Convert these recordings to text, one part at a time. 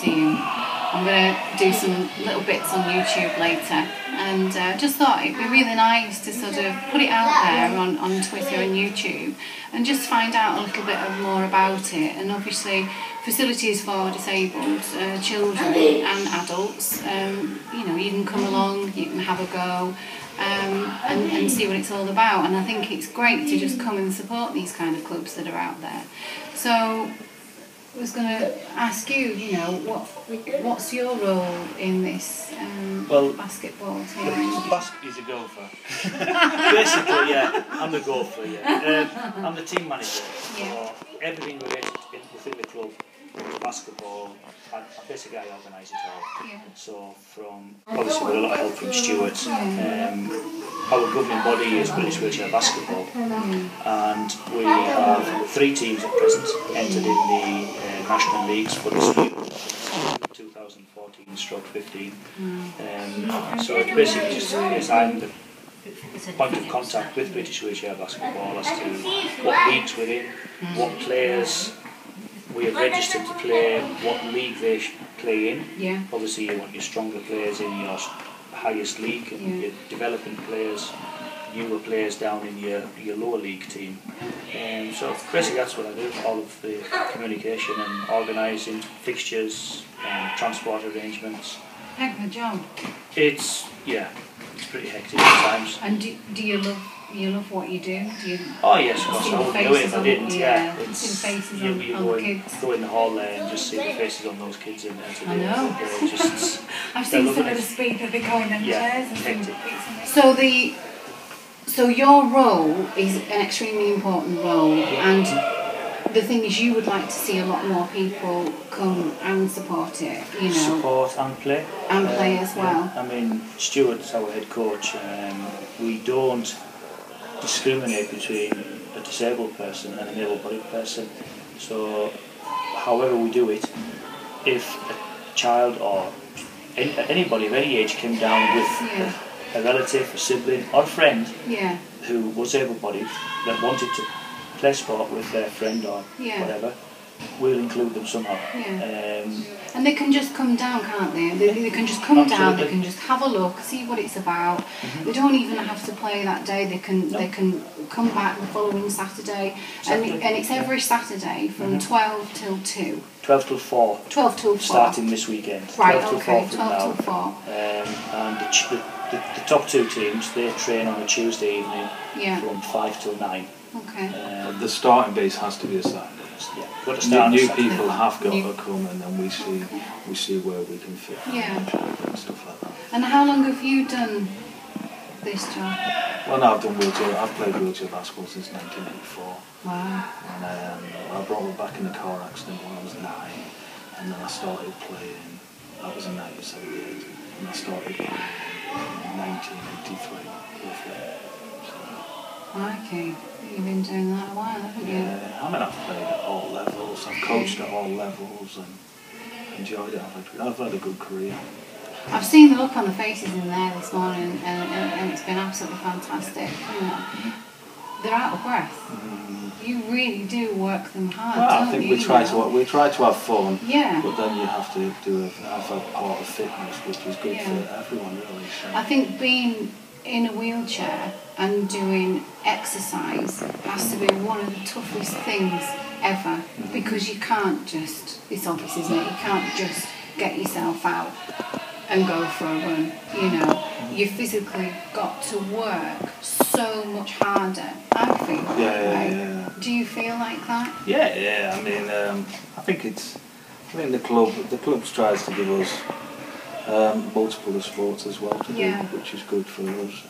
team. I'm going to do some little bits on YouTube later, and just thought it'd be really nice to sort of put it out there on Twitter and YouTube and just find out a little bit more about it. And obviously facilities for disabled children and adults, you know, you can come along, you can have a go and see what it's all about. And I think it's great to just come and support these kind of clubs that are out there. So I was going to ask you, you know, what's your role in this basketball team? He's a golfer. Basically, yeah, I'm the golfer, yeah. I'm the team manager, so everything related within the club, basketball, basically I organise it all. Yeah. So from, obviously with a lot of help from Stuart, our governing body is British Wheelchair Basketball, and we have 3 teams at present entered in the National Leagues for this year, 2014/15. So it's basically just, yes, I'm the point of contact with British Wheelchair Basketball as to what leagues we're in, what players we have registered to play, what league they play in. Yeah. Obviously you want your stronger players in your highest league, and your developing players, newer players down in your lower league team. So basically that's what I do, all of the communication and organising, fixtures, transport arrangements. Heck of a job. It's pretty hectic at times. And do you love what you do? Oh yes, of course. I wouldn't do it if I didn't. See the faces on the kids. Go in the hall there and just see the faces on those kids in there today. I know. I've seen some of the speed that they go in them chairs. Hectic. So your role is an extremely important role, and the thing is, you would like to see a lot more people come and support it. You know, support and play. And play as well. I mean, Stuart's our head coach. We don't discriminate between a disabled person and an able-bodied person. So, however we do it, if a child or anybody of any age came down with a relative, a sibling or a friend who was able-bodied that wanted to play sport with their friend or whatever, we'll include them somehow. And they can just come down, can't they? They can just come down, they can just have a look, see what it's about. They don't even have to play that day, they can come back the following Saturday. And it's every Saturday from 12 till 2. 12 till 4. 12 till 4. Starting this weekend. Right, 12 okay, till 12 till 4. And the top 2 teams, they train on a Tuesday evening from 5 till 9. Okay. The starting base has to be a Saturday. New people have got to come, and then we see where we can fit and stuff like that. And how long have you done this job? Well, no, I've played wheelchair basketball since 1984. Wow. And I brought me back in a car accident when I was 9, and then I started playing. That was in 1978, and I started playing in 1983. Okay, you've been doing that a while, haven't you? Yeah, I mean, I've played at all levels, I've coached at all levels, and enjoyed it. I've had a good career. I've seen the look on the faces in there this morning, and it's been absolutely fantastic. You know, they're out of breath. You really do work them hard. Well, I think we try to have fun. Yeah. But then you have to have a part of fitness, which is good for everyone, really. So. I think being in a wheelchair and doing exercise has to be one of the toughest things ever, because you can't just, it's obvious, isn't it? You can't just get yourself out and go for a run, you know. You physically got to work so much harder, I feel. Yeah. Do you feel like that? Yeah. I mean, I think the club tries to give us multiple sports as well to do, which is good for us.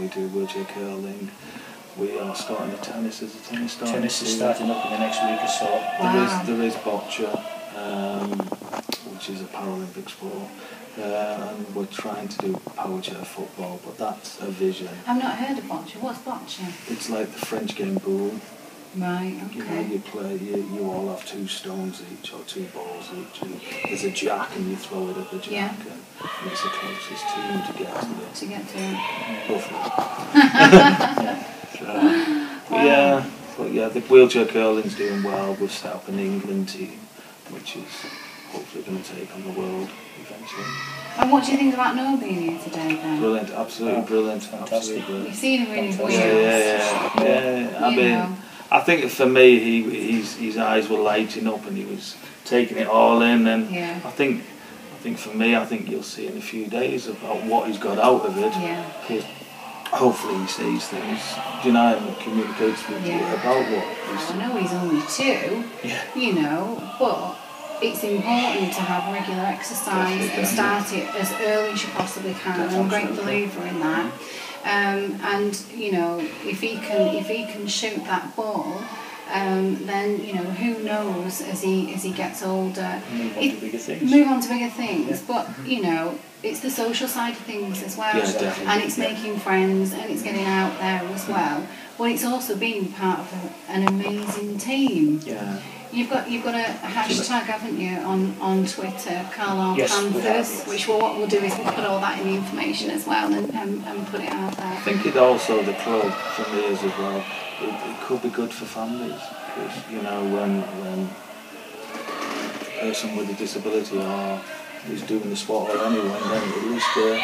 We do wheelchair curling. We are starting the tennis. Is the tennis starting? Tennis is starting up in the next week or so. Wow. There is Boccia, which is a Paralympic sport. And we're trying to do power chair football, but that's a vision. I've not heard of Boccia. What's Boccia? It's like the French game boule. Right, okay. You know, you play, you all have 2 stones each or 2 balls each. And there's a jack and you throw it at the jack, and it's the closest team to get to it. To get to it. But the wheelchair curling's doing well. We've set up an England team, which is hopefully going to take on the world eventually. And what do you think about Noah being here today then? Brilliant, absolutely brilliant, Fantastic. absolutely brilliant. You've seen him in his wheels. Yeah. I mean, I think for me, his eyes were lighting up and he was taking it all in. And Yeah. I think for me, I think you'll see in a few days about what he's got out of it. Yeah. Hopefully he sees things, you know, and communicates with you about what he's... I know he's only 2, you know, but it's important to have regular exercise and start it as early as you possibly can. I'm a great believer in that. And you know, if he can shoot that ball, then you know, who knows as he gets older. Move on to bigger things. Move on to bigger things, but you know, it's the social side of things as well, and it's making friends and it's getting out there as well. But it's also being part of an amazing team. Yeah. You've got a hashtag, haven't you, on Twitter, Carlisle Panthers, which what we'll do is we'll put all that in the information as well and put it out there. I think it also, the club, for me as well, it could be good for families, because, you know, when a person with a disability or who's doing the sport or anyone, then at least the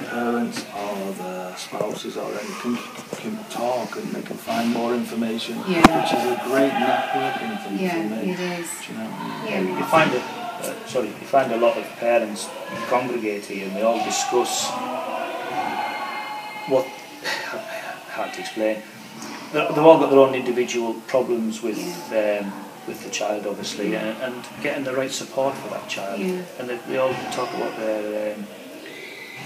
parents or the spouses or anything can talk and they can find more information, which is a great networking thing for me. It is. Do you know what I mean? You find a lot of parents congregate here and they all discuss what, hard to explain, they've all got their own individual problems with the child, obviously, and getting the right support for that child. And they all talk about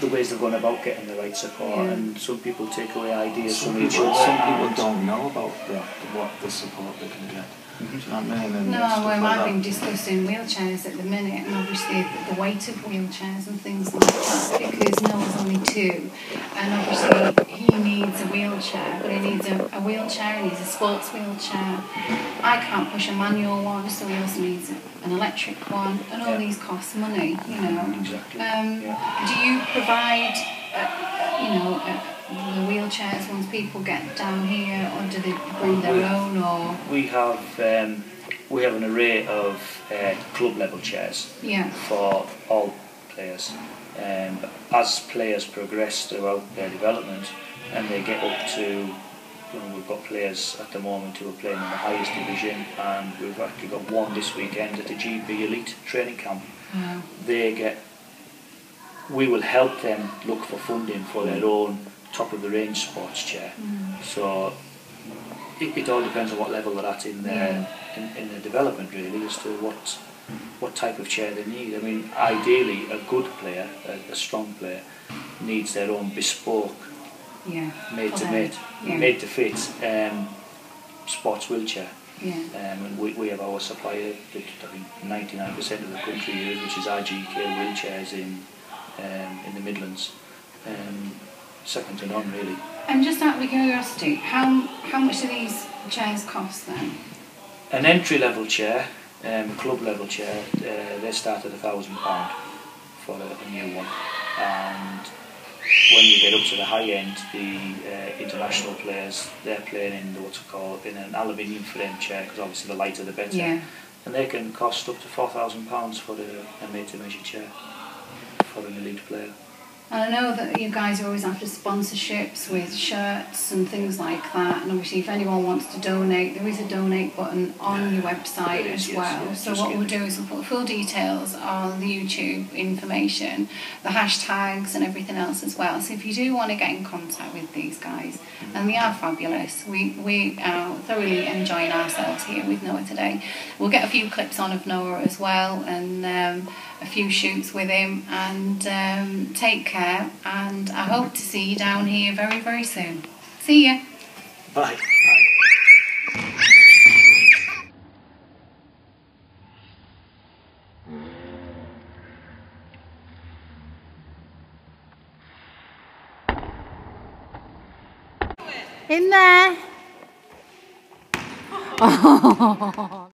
the ways they're going about getting the right support, and some people take away ideas from each other. Some people don't know about what the support they can get. Do you know what I mean? And I've been discussing wheelchairs at the minute, and obviously the weight of wheelchairs and things like that, because Noah's only 2, and obviously he needs a wheelchair, but he needs a wheelchair, he needs a sports wheelchair. I can't push a manual one, so he also needs an electric one, and all these cost money, you know. Exactly. Do you provide, the wheelchairs once people get down here, or do they bring their own? Or we have an array of club level chairs for all players. As players progress throughout their development and they get up to, we've got players at the moment who are playing in the highest division, and we've actually got one this weekend at the GB Elite training camp. We will help them look for funding for their own top of the range sports chair. So it all depends on what level they're at in their development, really, as to what type of chair they need. I mean, ideally a good player, a strong player, needs their own bespoke, made to fit sports wheelchair. And we have our supplier that I think 99% of the country use, which is IGK Wheelchairs in the Midlands. Second to none, really. And just out of curiosity, how much do these chairs cost then? An entry level chair, club level chair, they start at £1,000 for a new one, and when you get up to the high end, the international players, they're playing in an aluminium frame chair, because obviously the lighter the better, and they can cost up to £4,000 for a made to measure chair for an elite player. And I know that you guys are always after sponsorships with shirts and things like that, and obviously if anyone wants to donate, there is a donate button on your website as well. So what we'll do is we'll put full details on the YouTube information, the hashtags and everything else as well. So if you do want to get in contact with these guys, and they are fabulous, we are thoroughly enjoying ourselves here with Noah today. We'll get a few clips on of Noah as well, and a few shoots with him, and take care, and I hope to see you down here very, very soon. See ya. Bye. In there. Oh.